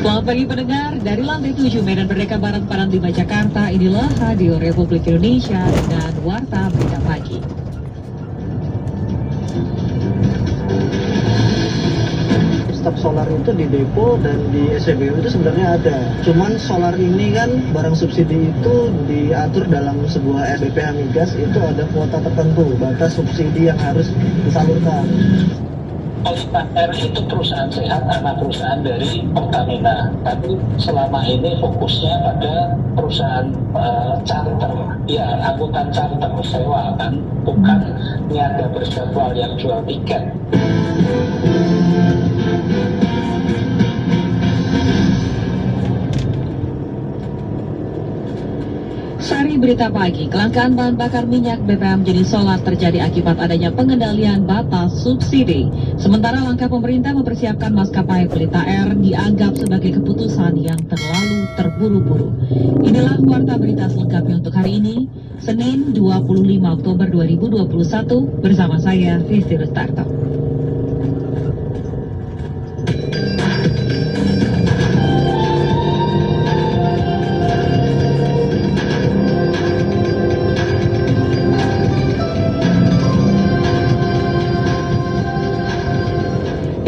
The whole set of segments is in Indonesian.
Selamat pagi pendengar, dari lantai 7 Medan Merdeka Barat Padan 5 Jakarta, inilah Radio Republik Indonesia dengan Warta Berita Pagi. Stok solar itu di depo dan di SPBU itu sebenarnya ada. Cuman solar ini kan barang subsidi itu diatur dalam sebuah BPH Migas, itu ada kuota tertentu, batas subsidi yang harus disalurkan. Politaker itu perusahaan sehat, anak perusahaan dari Pertamina. Tapi selama ini fokusnya pada perusahaan charter, ya angkutan charter sewa kan, bukan niaga berjadwal yang jual tiket. Sari Berita Pagi, kelangkaan bahan bakar minyak BBM jenis solar terjadi akibat adanya pengendalian batas subsidi. Sementara langkah pemerintah mempersiapkan maskapai Pelita Air dianggap sebagai keputusan yang terlalu terburu-buru. Inilah Warta Berita selengkapnya untuk hari ini, Senin 25 Oktober 2021, bersama saya, Fisti Rustarto.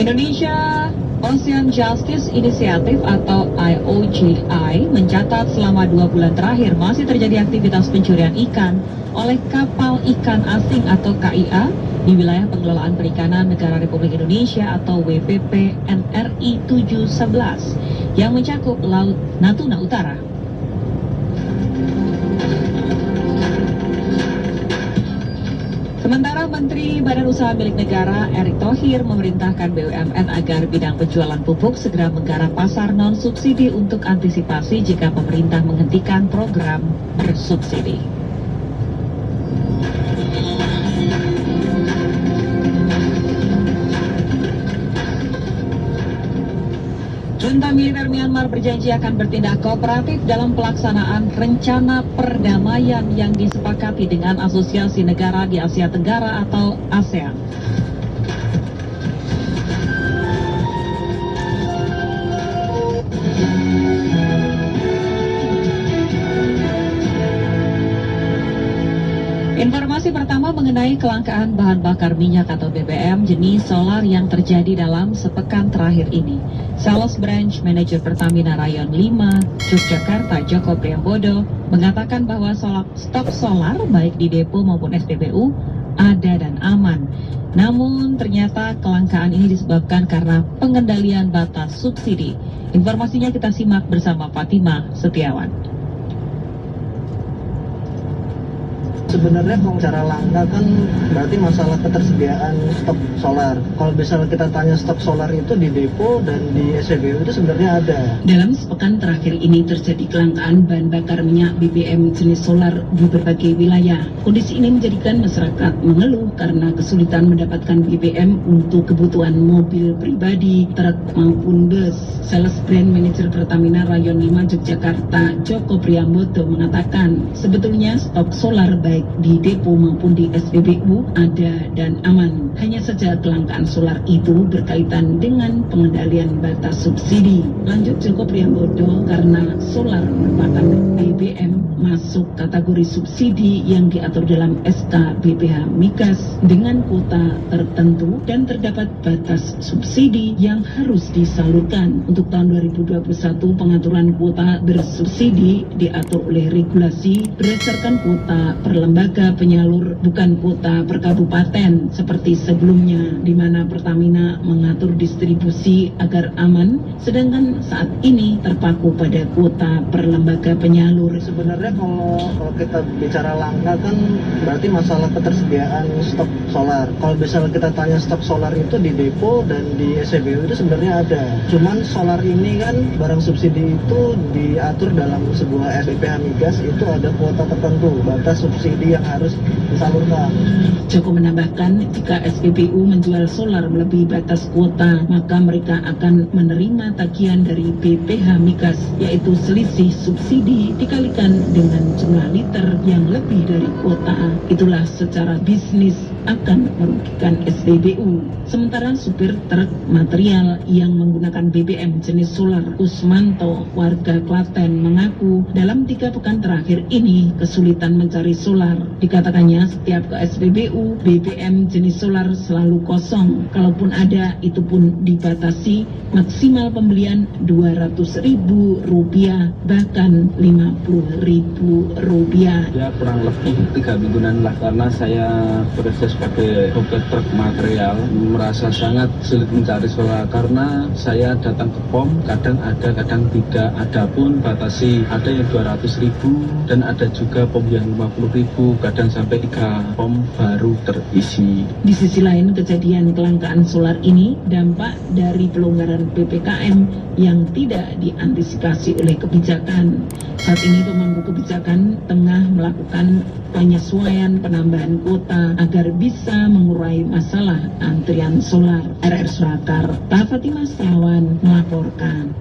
Indonesia Ocean Justice Initiative atau IOJI mencatat selama 2 bulan terakhir masih terjadi aktivitas pencurian ikan oleh kapal ikan asing atau KIA di wilayah pengelolaan perikanan Negara Republik Indonesia atau WPP NRI 711 yang mencakup Laut Natuna Utara. Sementara Menteri Badan Usaha Milik Negara Erick Thohir memerintahkan BUMN agar bidang penjualan pupuk segera menggarap pasar non-subsidi untuk antisipasi jika pemerintah menghentikan program bersubsidi. Junta militer Myanmar berjanji akan bertindak kooperatif dalam pelaksanaan rencana perdamaian yang disepakati dengan Asosiasi Negara di Asia Tenggara atau ASEAN. Informasi pertama mengenai kelangkaan bahan bakar minyak atau BBM jenis solar yang terjadi dalam sepekan terakhir ini. Sales Branch Manager Pertamina Rayon 5, Yogyakarta, Joko Priambodo, mengatakan bahwa stok solar baik di depo maupun SPBU ada dan aman. Namun ternyata kelangkaan ini disebabkan karena pengendalian batas subsidi. Informasinya kita simak bersama Fatima Setiawan. Sebenarnya kalau cara langka kan berarti masalah ketersediaan stok solar. Kalau misalnya kita tanya stok solar itu di depo dan di SPBU itu sebenarnya ada. Dalam sepekan terakhir ini terjadi kelangkaan bahan bakar minyak BBM jenis solar di berbagai wilayah. Kondisi ini menjadikan masyarakat mengeluh karena kesulitan mendapatkan BBM untuk kebutuhan mobil pribadi, truk maupun bus. Sales Brand Manager Pertamina Rayon 5 Yogyakarta, Joko Priambodo mengatakan, sebetulnya stok solar baik di depo maupun di SPBU ada dan aman. Hanya saja kelangkaan solar itu berkaitan dengan pengendalian batas subsidi. Lanjut Joko Priambodo, karena solar merupakan BBM masuk kategori subsidi yang diatur dalam SK BPH Migas dengan kuota tertentu dan terdapat batas subsidi yang harus disalurkan. Untuk tahun 2021 pengaturan kuota bersubsidi diatur oleh regulasi berdasarkan kuota per lembaga penyalur, bukan kuota per kabupaten seperti sebelumnya, di mana Pertamina mengatur distribusi agar aman, sedangkan saat ini terpaku pada kuota per lembaga penyalur. Sebenarnya kalau kita bicara langka kan berarti masalah ketersediaan stok solar. Kalau misalnya kita tanya stok solar itu di depo dan di SPBU itu sebenarnya ada. Cuman solar ini kan barang subsidi itu diatur dalam sebuah BPH Migas, itu ada kuota tertentu, batas subsidi subsidi yang harus disalurkan. Joko menambahkan, jika SPBU menjual solar melebihi batas kuota, maka mereka akan menerima tagihan dari BPH Migas, yaitu selisih subsidi dikalikan dengan jumlah liter yang lebih dari kuota. Itulah secara bisnis akan merugikan SPBU. Sementara supir truk material yang menggunakan BBM jenis solar, Kusmanto, warga Klaten, mengaku dalam 3 pekan terakhir ini kesulitan mencari solar. Dikatakannya setiap ke SPBU, BBM jenis solar selalu kosong. Kalaupun ada, itu pun dibatasi maksimal pembelian Rp200.000, bahkan Rp50.000. Ya kurang lebih 3 mingguan lah, karena saya bekerja sebagai supir truk material, merasa sangat sulit mencari solar karena saya datang ke POM, kadang ada, kadang tidak. Adapun batasi ada yang 200.000 dan ada juga POM yang 50.000, kadang sampai 3 POM baru terisi. Di sisi lain, kejadian kelangkaan solar ini dampak dari pelonggaran PPKM yang tidak diantisipasi oleh kebijakan. Saat ini pemangku kebijakan tengah melakukan penyesuaian penambahan kuota agar bisa mengurai masalah antrian solar. RR Surakarta, Fatimah Setiawan melaporkan.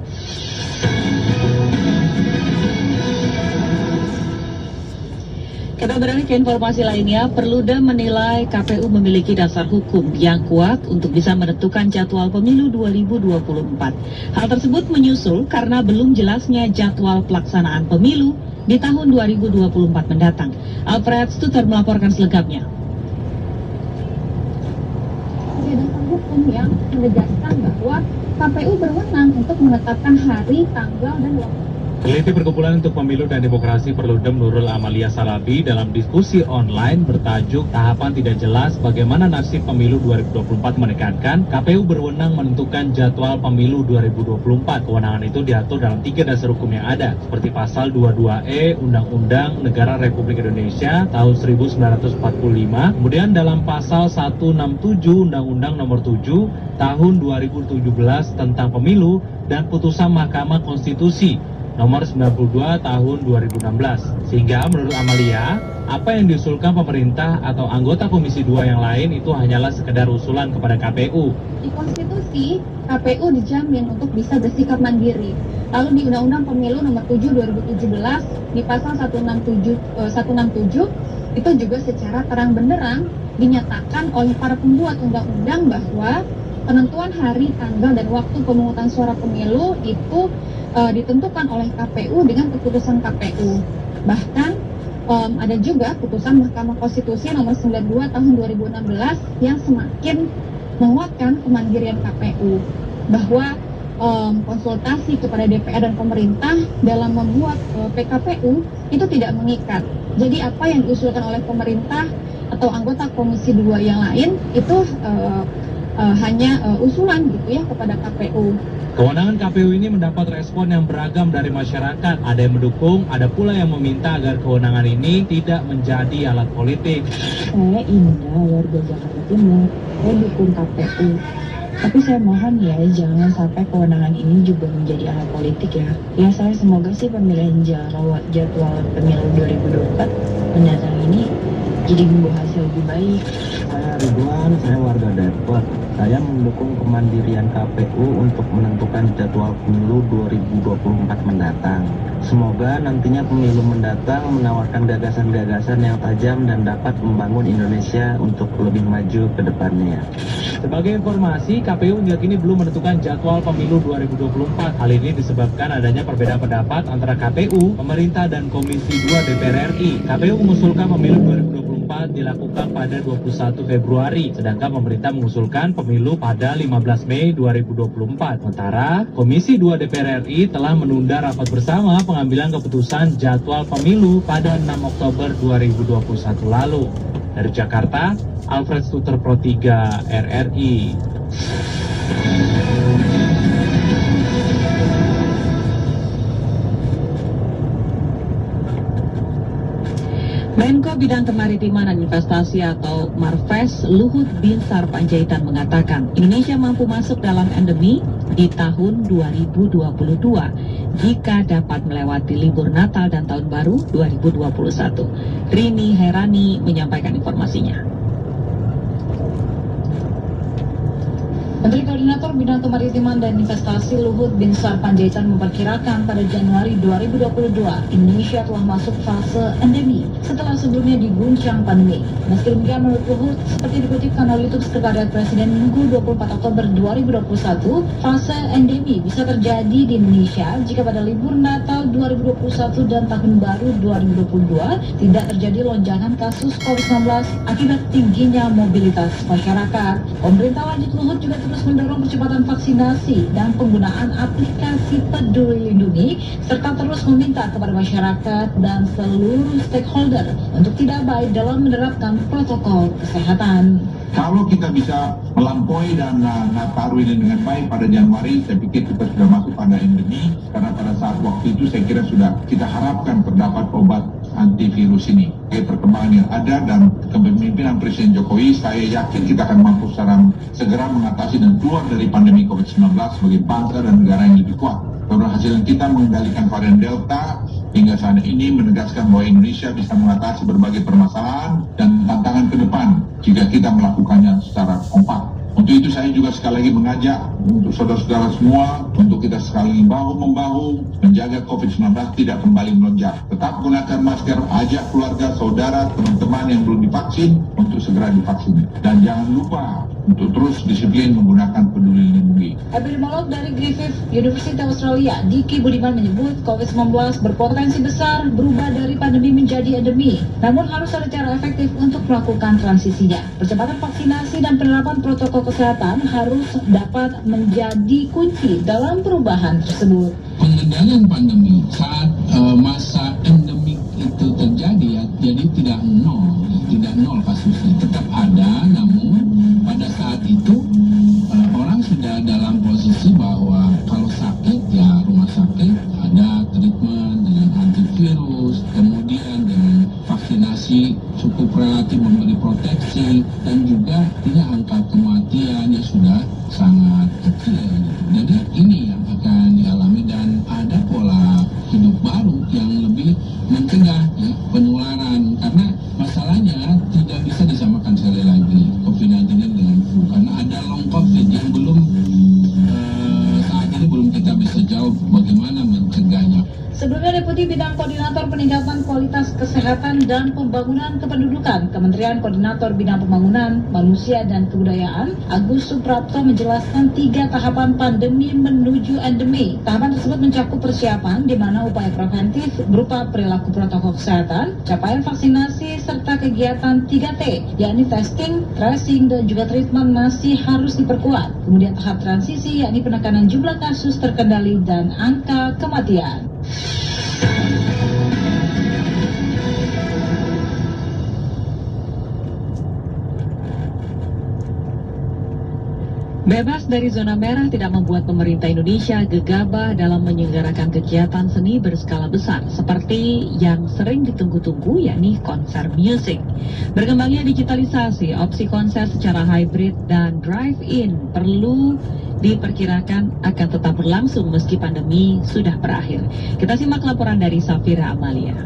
Kita beralih ke informasi lainnya. Perludem menilai KPU memiliki dasar hukum yang kuat untuk bisa menentukan jadwal pemilu 2024. Hal tersebut menyusul karena belum jelasnya jadwal pelaksanaan pemilu di tahun 2024 mendatang. Alfred Stuter melaporkan selengkapnya. Ada dasar hukum yang menegaskan bahwa KPU berwenang untuk menetapkan hari, tanggal, dan waktu. Peneliti Perkumpulan untuk Pemilu dan Demokrasi Perludem Nurul Amalia Salabi dalam diskusi online bertajuk Tahapan Tidak Jelas Bagaimana Nasib Pemilu 2024 menekankan KPU berwenang menentukan jadwal pemilu 2024. Kewenangan itu diatur dalam 3 dasar hukum yang ada, seperti pasal 22E Undang-Undang Negara Republik Indonesia tahun 1945, kemudian dalam pasal 167 Undang-Undang Nomor 7 tahun 2017 tentang pemilu dan putusan Mahkamah Konstitusi Nomor 92 tahun 2016. Sehingga menurut Amalia, apa yang diusulkan pemerintah atau anggota Komisi 2 yang lain itu hanyalah sekedar usulan kepada KPU. Di konstitusi, KPU dijamin untuk bisa bersikap mandiri. Lalu di Undang-Undang Pemilu Nomor 7 2017 di pasal 167 itu juga secara terang benderang dinyatakan oleh para pembuat undang-undang bahwa penentuan hari, tanggal, dan waktu pemungutan suara pemilu itu ditentukan oleh KPU dengan keputusan KPU. Bahkan ada juga putusan Mahkamah Konstitusi Nomor 92 tahun 2016 yang semakin menguatkan kemandirian KPU bahwa konsultasi kepada DPR dan pemerintah dalam membuat PKPU itu tidak mengikat. Jadi apa yang diusulkan oleh pemerintah atau anggota Komisi 2 yang lain itu hanya usulan gitu ya kepada KPU. Kewenangan KPU ini mendapat respon yang beragam dari masyarakat. Ada yang mendukung, ada pula yang meminta agar kewenangan ini tidak menjadi alat politik. Saya Indah, warga Jakarta Timur. Saya dukung KPU. Tapi saya mohon ya, jangan sampai kewenangan ini juga menjadi alat politik ya. Ya saya semoga sih pemilihan jadwal pemilu 2024 mendatang ini jadi membawa hasil lebih baik. Saya Ridwan, saya warga Depok. Saya mendukung kemandirian KPU untuk menentukan jadwal pemilu 2024 mendatang. Semoga nantinya pemilu mendatang menawarkan gagasan-gagasan yang tajam dan dapat membangun Indonesia untuk lebih maju ke depannya. Sebagai informasi, KPU hingga kini belum menentukan jadwal pemilu 2024. Hal ini disebabkan adanya perbedaan pendapat antara KPU, pemerintah, dan Komisi 2 DPR RI. KPU mengusulkan pemilu 2024 dilakukan pada 21 Februari, sedangkan pemerintah mengusulkan pemilu pada 15 Mei 2024. Sementara Komisi 2 DPR RI telah menunda rapat bersama pengambilan keputusan jadwal pemilu pada 6 Oktober 2021 lalu. Dari Jakarta, Alfred Stuter Pro 3 RRI. Menko Bidang Kemaritiman dan Investasi atau Marves Luhut Binsar Panjaitan mengatakan Indonesia mampu masuk dalam endemi di tahun 2022 jika dapat melewati libur Natal dan Tahun Baru 2021. Rini Herani menyampaikan informasinya. Menteri Koordinator Bidang Kemaritiman dan Investasi Luhut Binsar Panjaitan memperkirakan pada Januari 2022 Indonesia telah masuk fase endemi setelah sebelumnya diguncang pandemi. Meski demikian, menurut Luhut, seperti dikutipkan oleh YouTube Sekretariat Presiden Minggu 24 Oktober 2021, fase endemi bisa terjadi di Indonesia jika pada libur Natal 2021 dan Tahun Baru 2022 tidak terjadi lonjakan kasus COVID-19 akibat tingginya mobilitas masyarakat. Pemerintah lanjut Luhut juga terus mendorong percepatan vaksinasi dan penggunaan aplikasi Peduli Lindungi serta terus meminta kepada masyarakat dan seluruh stakeholder untuk tidak abai dalam menerapkan protokol kesehatan. Kalau kita bisa melampaui dan Nataru ini dengan baik pada Januari, saya pikir kita sudah masuk pada endemi, karena pada saat waktu itu saya kira sudah kita harapkan terdapat obat antivirus ini. Perkembangan yang ada dan kepemimpinan Presiden Jokowi, saya yakin kita akan mampu segera mengatasi dan keluar dari pandemi COVID-19 sebagai bangsa dan negara yang lebih kuat. Keberhasilan kita mengendalikan varian Delta hingga saat ini menegaskan bahwa Indonesia bisa mengatasi berbagai permasalahan dan tantangan ke depan jika kita melakukannya secara kompak. Untuk itu saya juga sekali lagi mengajak untuk saudara-saudara semua untuk kita sekali bahu-membahu menjaga COVID-19 tidak kembali melonjak. Tetap gunakan masker, ajak keluarga, saudara, teman-teman yang belum divaksin untuk segera divaksin. Dan jangan lupa untuk terus disiplin menggunakan Peduli Lindungi. Epidemiolog dari Griffith University Australia, Diki Budiman menyebut COVID-19 berpotensi besar berubah dari pandemi menjadi endemi. Namun harus ada cara efektif untuk melakukan transisinya. Percepatan vaksinasi dan penerapan protokol kesehatan harus dapat menjadi kunci dalam perubahan tersebut. Pengendalian pandemi saat masa endemik itu terjadi, ya, jadi tidak nol kasusnya, tetap ada, namun pada saat itu orang sudah dalam posisi bahwa kalau sakit ya rumah sakit ada treatment dengan antivirus, kemudian dengan vaksinasi cukup relatif memberi proteksi, dan juga tidak angka kematiannya sudah sangat kecil. Jadi ini yang akan dialami dan ada pola hidup baru yang lebih mencegah ya, penularan, karena masalahnya tidak bisa disamakan sekali lagi COVID-19 dengan flu, karena ada long COVID yang belum saat ini belum kita bisa jawab bagaimana mencegahnya. Sebelumnya, Deputi Bidang Koordinator Peningkatan Kualitas Kesehatan dan Pembangunan Kependudukan, Kementerian Koordinator Bidang Pembangunan, Manusia dan Kebudayaan, Agus Suprapto menjelaskan 3 tahapan pandemi menuju endemi. Tahapan tersebut mencakup persiapan di mana upaya preventif berupa perilaku protokol kesehatan, capaian vaksinasi, serta kegiatan 3T, yakni testing, tracing, dan juga treatment masih harus diperkuat. Kemudian tahap transisi, yakni penekanan jumlah kasus terkendali dan angka kematian. Bebas dari zona merah tidak membuat pemerintah Indonesia gegabah dalam menyelenggarakan kegiatan seni berskala besar seperti yang sering ditunggu-tunggu, yakni konser musik. Berkembangnya digitalisasi, opsi konser secara hybrid dan drive-in perlu diperkirakan akan tetap berlangsung meski pandemi sudah berakhir. Kita simak laporan dari Safira Amalia.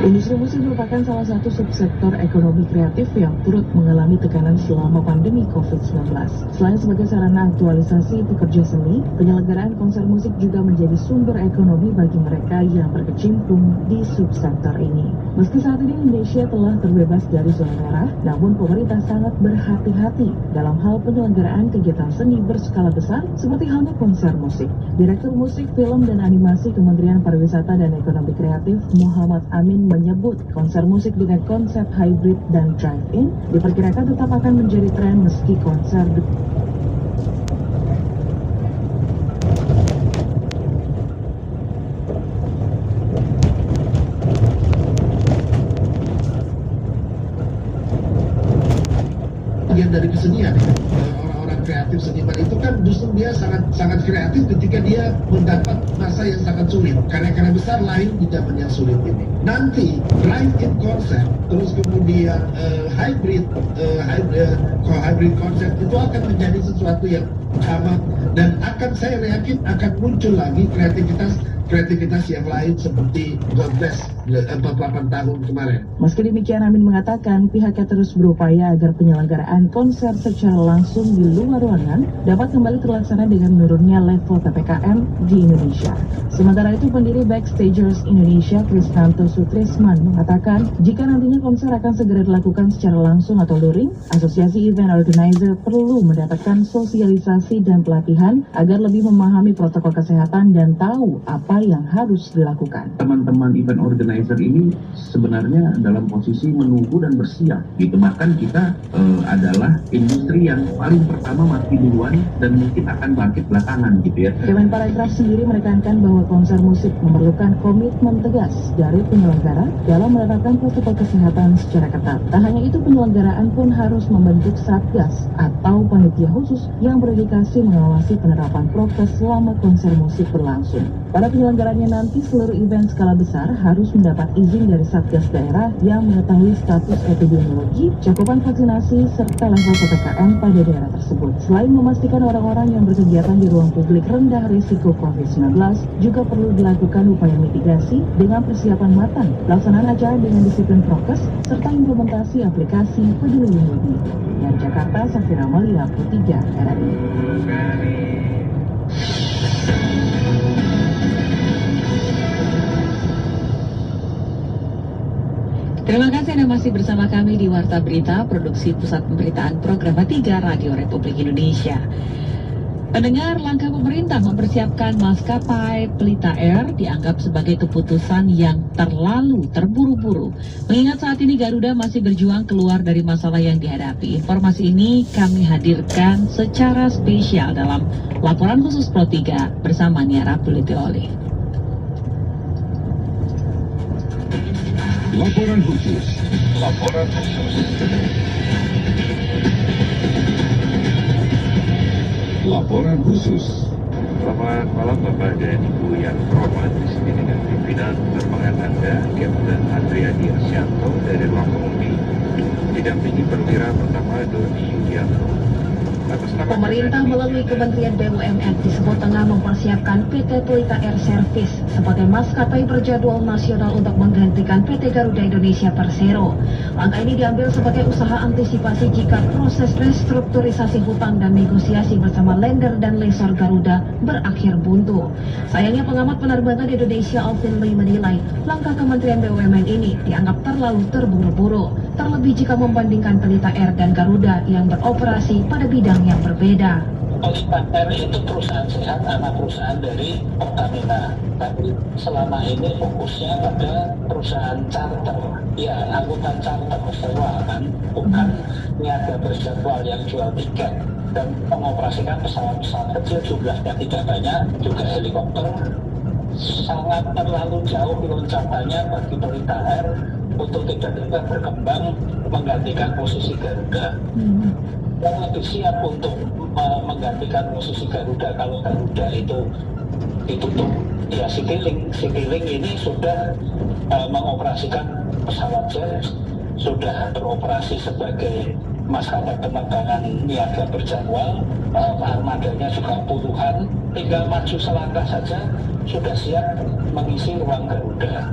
Industri musik merupakan salah satu subsektor ekonomi kreatif yang turut mengalami tekanan selama pandemi COVID-19. Selain sebagai sarana aktualisasi pekerja seni, penyelenggaraan konser musik juga menjadi sumber ekonomi bagi mereka yang berkecimpung di subsektor ini. Meski saat ini Indonesia telah terbebas dari zona merah, namun pemerintah sangat berhati-hati dalam hal penyelenggaraan kegiatan seni berskala besar seperti halnya konser musik. Direktur Musik, Film, dan Animasi Kementerian Pariwisata dan Ekonomi Kreatif Muhammad Amin menyebut konser musik dengan konsep hybrid dan drive-in diperkirakan tetap akan menjadi tren meski konser bagian dari kesenian. Orang-orang kreatif seniman itu kan justru dia sangat kreatif ketika dia mendapat masa yang sangat sulit. Karya-karya besar lahir di zaman yang sulit ini. Nanti drive-in konser terus kemudian hybrid konsep itu akan menjadi sesuatu yang sama, dan saya yakin akan muncul lagi kreativitas yang lain seperti God Bless 48 tahun kemarin. Meski demikian, Amin mengatakan pihaknya terus berupaya agar penyelenggaraan konser secara langsung di luar ruangan dapat kembali terlaksana dengan menurunnya level PPKM di Indonesia. Sementara itu, pendiri Backstagers Indonesia, Krisnanto Sutrisman, mengatakan jika nantinya konser akan segera dilakukan secara langsung atau luring, Asosiasi Event Organizer perlu mendapatkan sosialisasi dan pelatihan agar lebih memahami protokol kesehatan dan tahu apa yang harus dilakukan. Teman-teman event organizer ini sebenarnya dalam posisi menunggu dan bersiap gitu. Bahkan kita adalah industri yang paling pertama mati duluan dan mungkin akan bangkit belakangan gitu ya. Kemenparekraf sendiri menekankan bahwa konser musik memerlukan komitmen tegas dari penyelenggara dalam menerapkan protokol kesehatan secara ketat. Tak hanya itu, penyelenggaraan pun harus membentuk satgas atau panitia khusus yang berdedikasi mengawasi penerapan prokes selama konser musik berlangsung. Pada penyelenggaranya nanti, seluruh event skala besar harus mendapat izin dari Satgas daerah yang mengetahui status epidemiologi, cakupan vaksinasi, serta level PPKM pada daerah tersebut. Selain memastikan orang-orang yang berkegiatan di ruang publik rendah risiko COVID-19, juga perlu dilakukan upaya mitigasi dengan persiapan matang, pelaksanaan acara dengan disiplin prokes, serta implementasi aplikasi Peduli Lindungi. Dari Jakarta, Safira Malia, Pro 3 RRI. Terima kasih Anda masih bersama kami di Warta Berita, produksi Pusat Pemberitaan Program 3 Radio Republik Indonesia. Pendengar, langkah pemerintah mempersiapkan maskapai Pelita Air dianggap sebagai keputusan yang terlalu terburu-buru. Mengingat saat ini Garuda masih berjuang keluar dari masalah yang dihadapi. Informasi ini kami hadirkan secara spesial dalam laporan khusus Pro 3 bersama Nia Rapuliti Oleh. Laporan khusus. Laporan khusus. Laporan khusus. Selamat malam Bapak dan Ibu yang terhormat, di sini dengan pimpinan penerbangan Anda, Kapten Adriani Asyanto dari ruang pengemudi, didampingi perwira pertama Doni Yudianto. Pemerintah melalui Kementerian BUMN disebut tengah mempersiapkan PT Pelita Air Service sebagai maskapai berjadwal nasional untuk menggantikan PT Garuda Indonesia Persero. Langkah ini diambil sebagai usaha antisipasi jika proses restrukturisasi hutang dan negosiasi bersama lender dan lessor Garuda berakhir buntu. Sayangnya pengamat penerbangan Indonesia Alvin Lee menilai langkah Kementerian BUMN ini dianggap terlalu terburu-buru, terlebih jika membandingkan Pelita Air dan Garuda yang beroperasi pada bidang yang berbeda. Pelita Air itu perusahaan sehat, anak perusahaan dari Pertamina. Tapi selama ini fokusnya pada perusahaan charter. Ya, angkutan charter sewa kan, bukan niaga berjadwal yang jual tiket dan mengoperasikan pesawat-pesawat kecil, jumlahnya tidak banyak, juga helikopter. Sangat terlalu jauh loncatannya bagi Pelita Air untuk tiba-tiba berkembang menggantikan posisi Garuda. Yang lebih siap untuk menggantikan posisi Garuda kalau Garuda itu ditutup, ya Citylink ini sudah mengoperasikan pesawat jet, sudah beroperasi sebagai maskapai penerbangan niaga berjadwal, armadanya juga puluhan, tinggal maju selangkah saja sudah siap mengisi ruang Garuda.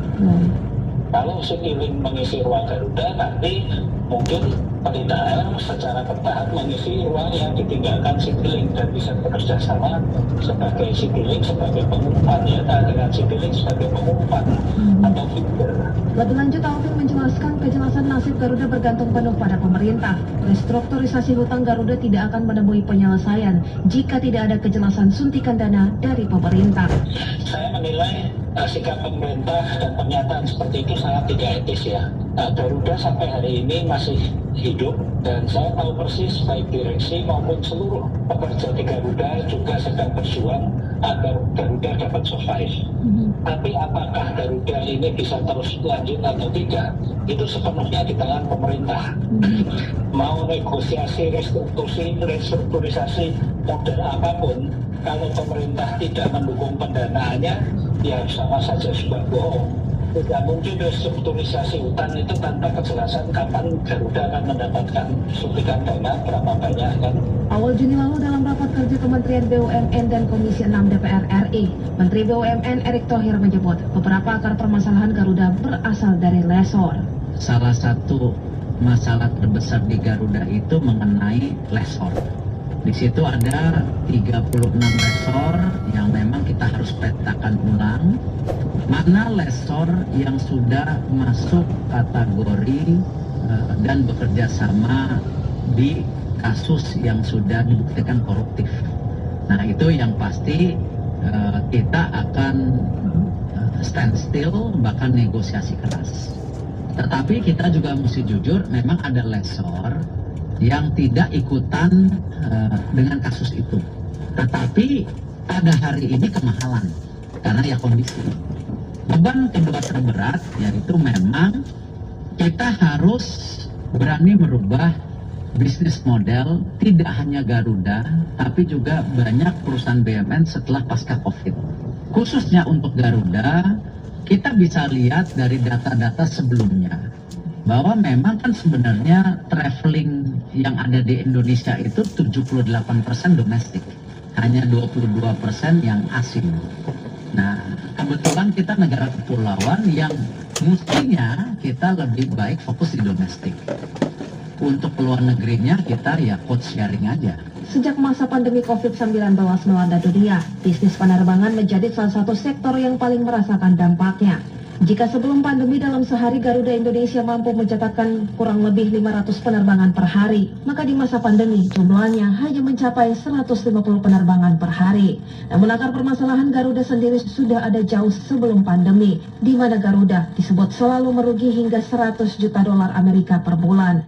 Kalau Citylink mengisi ruang Garuda, nanti mungkin Pelita Air secara bertahap mengisi ruang yang ditinggalkan Citylink dan bisa bekerja sama sebagai Citylink sebagai pengumpan, ya, dengan Citylink sebagai pengumpan atau feeder. Lebih lanjut, Alvin menjelaskan kejelasan nasib Garuda bergantung penuh pada pemerintah. Restrukturisasi hutang Garuda tidak akan menemui penyelesaian jika tidak ada kejelasan suntikan dana dari pemerintah. Saya menilai sikap pemerintah dan pernyataan seperti itu sangat tidak etis ya. Garuda sampai hari ini masih hidup dan saya tahu persis baik direksi maupun seluruh pekerja di Garuda juga sedang berjuang agar Garuda dapat survive. Tapi apakah Garuda ini bisa terus lanjut atau tidak, itu sepenuhnya di tangan pemerintah. Mau negosiasi restrukturisasi model apapun, kalau pemerintah tidak mendukung pendanaannya, ya sama saja sudah bohong. Tidak mungkin restrukturisasi utang itu tanpa kejelasan kapan Garuda akan mendapatkan suntikan dana berapa banyak kan. Awal Juni lalu dalam rapat kerja Kementerian BUMN dan Komisi 6 DPR RI, Menteri BUMN Erick Thohir menyebut beberapa akar permasalahan Garuda berasal dari lessor. Salah satu masalah terbesar di Garuda itu mengenai lessor. Di situ ada 36 lessor yang memang kita harus petakan ulang. Mana lessor yang sudah masuk kategori dan bekerja sama di kasus yang sudah dibuktikan koruptif. Nah itu yang pasti kita akan stand still, bahkan negosiasi keras. Tetapi kita juga mesti jujur, memang ada lessor yang tidak ikutan dengan kasus itu. Tetapi pada hari ini kemahalan, karena ya kondisi. Beban kedua terberat yaitu memang kita harus berani merubah bisnis model tidak hanya Garuda, tapi juga banyak perusahaan BUMN setelah pasca COVID. Khususnya untuk Garuda, kita bisa lihat dari data-data sebelumnya bahwa memang kan sebenarnya traveling yang ada di Indonesia itu 78% domestik, hanya 22% yang asing. Nah, kebetulan kita negara kepulauan yang mestinya kita lebih baik fokus di domestik. Untuk luar negerinya kita ya code sharing aja. Sejak masa pandemi COVID-19 melanda dunia, bisnis penerbangan menjadi salah satu sektor yang paling merasakan dampaknya. Jika sebelum pandemi dalam sehari Garuda Indonesia mampu mencatatkan kurang lebih 500 penerbangan per hari, maka di masa pandemi jumlahnya hanya mencapai 150 penerbangan per hari. Namun akar permasalahan Garuda sendiri sudah ada jauh sebelum pandemi, di mana Garuda disebut selalu merugi hingga 100 juta dolar Amerika per bulan.